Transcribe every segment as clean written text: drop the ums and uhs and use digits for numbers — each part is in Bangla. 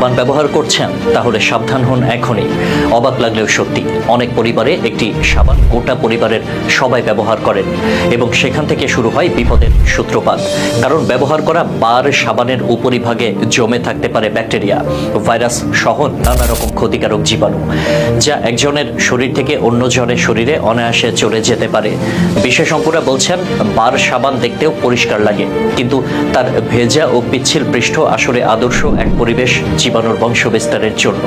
সাবান ব্যবহার করছেন তাহলে সাবধান হন এখনই। অবাক লাগলেও সত্যি, অনেক পরিবারে একটি সাবান গোটা পরিবারের সবাই ব্যবহার করেন এবং সেখান থেকে শুরু হয় বিপদের সূত্রপাত। কারণ ব্যবহার করা বার সাবানের উপরিভাগে জমে থাকতে পারে ব্যাকটেরিয়া, ভাইরাস সহ নানা রকম ক্ষতিকারক জীবাণু, যা একজনের শরীর থেকে অন্যজনের শরীরে অনায়াসে চলে যেতে পারে। বিশেষজ্ঞরা বলছেন বার সাবান দেখতেও পরিষ্কার লাগে, কিন্তু তার ভেজা ও পিচ্ছিল পৃষ্ঠ আসলে আদর্শ এক পরিবেশ জীবাণুর বংশ বিস্তারের জন্য।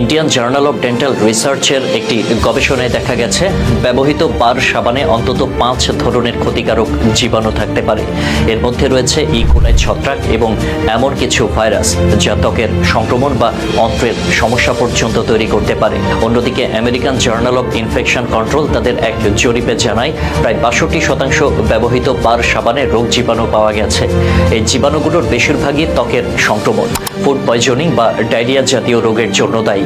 ইন্ডিয়ান জার্নাল অফ ডেন্টাল রিসার্চের একটি গবেষণায় দেখা গেছে ব্যবহৃত বার সাবানে অন্তত 5 ধরনের ক্ষতিকারক জীবাণু থাকতে পারে। এর মধ্যে রয়েছে ইকোলাই ছত্রাক এবং এমন কিছু ভাইরাস যা ত্বকের সংক্রমণ বা অন্ত্রের সমস্যা পর্যন্ত তৈরি করতে পারে। অন্যদিকে American journal of infection control তাদের এক জরিপে জানায় প্রায় 62% ব্যবহৃত বার সাবানে রোগ জীবাণু পাওয়া গেছে। এই জীবাণুগুলোর বেশিরভাগই ত্বকের সংক্রমণ, ফুড পয়জনিং বা ডায়রিয়া জাতীয় রোগের জন্য দায়ী।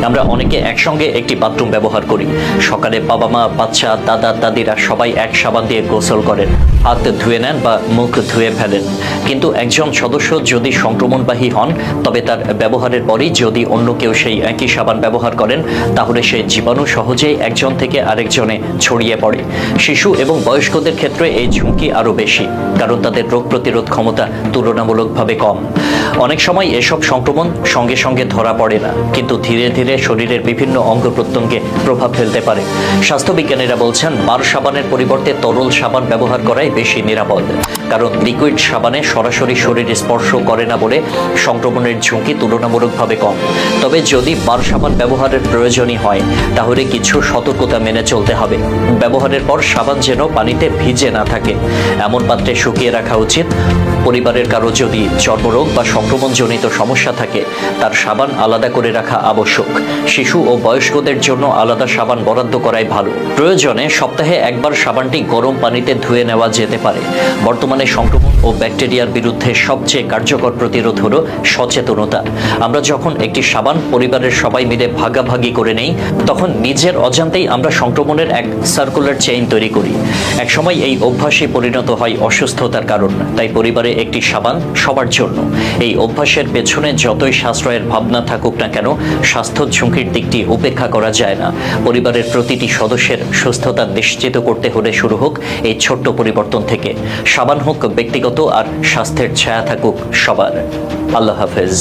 আমরা অনেকে একসঙ্গে একটি বাথরুম ব্যবহার করি। সকালে বাবা মা, বাচ্চা, দাদা দাদিরা সবাই এক সাবান দিয়ে গোসল করেন, হাত ধুয়ে নেন বা মুখ ধুয়ে ফেলেন। কিন্তু একজন সদস্য যদি সংক্রমণবাহী হন, তবে তার ব্যবহারের পরই যদি অন্য কেউ সেই একই সাবান ব্যবহার করেন, তাহলে সেই জীবাণু সহজেই একজন থেকে আরেকজনে ছড়িয়ে পড়ে। শিশু এবং বয়স্কদের ক্ষেত্রে এই ঝুঁকি আরও বেশি, কারণ তাদের রোগ প্রতিরোধ ক্ষমতা তুলনামূলকভাবে কম। অনেক সময় এসব সংক্রমণ সঙ্গে সঙ্গে ধরা পড়ে না, কিন্তু ধীরে ধীরে শরীরের বিভিন্ন অঙ্গ প্রত্যঙ্গে প্রভাব ফেলতে পারে। স্বাস্থ্যবিজ্ঞানীরা বলছেন বার সাবানের পরিবর্তে তরল সাবান ব্যবহার করাই বেশি নিরাপদ, কারণ লিকুইড সাবানে সরাসরি শরীর স্পর্শ করে না বলে সংক্রমণের ঝুঁকি তুলনামূলকভাবে কম। তবে যদি বার সাবান ব্যবহারের প্রয়োজনই হয়, তাহলে কিছু সতর্কতা মেনে চলতে হবে। ব্যবহারের পর সাবান যেন পানিতে ভিজে না থাকে, এমন পাত্রে শুকিয়ে রাখা উচিত। পরিবারের কারো যদি চর্মরোগ বা সংক্রমণজনিত সমস্যা থাকে, তার সাবান আলাদা করে রাখা আবশ্যক। শিশু ও বয়স্কদের জন্য আলাদা সাবান বরাদ্দ করাই ভালো। প্রয়োজনে সপ্তাহে একবার সাবানটি গরম পানিতে ধুয়ে নেওয়া যেতে পারে। বর্তমানে সংক্রমণ ও ব্যাকটেরিয়ার বিরুদ্ধে সবচেয়ে কার্যকর প্রতিরোধ হলো সচেতনতা। আমরা যখন একটি সাবান পরিবারের সবাই মিলে ভাগাভাগি করে নেই, তখন নিজের অজান্তেই আমরা সংক্রমণের এক সার্কুলার চেইন তৈরি করি। একসময় এই অভ্যাসই পরিণত হয় অসুস্থতার কারণ। তাই পরিবারে একটি সাবান সবার জন্য। এই অভ্যাসের পেছনে যতই সাশ্রয়ের ভাবনা থাকুক না কেন, স্বাস্থ্য ঝুঁকির দিকটি উপেক্ষা করা যায় না। পরিবারের প্রতিটি সদস্যের সুস্থতা নিশ্চিত করতে হলে শুরু হোক এই ছোট্ট পরিবর্তন থেকে। সাবান হোক ব্যক্তিগত, আর স্বাস্থ্যের ছায়া থাকুক সবার। আল্লাহ হাফেজ।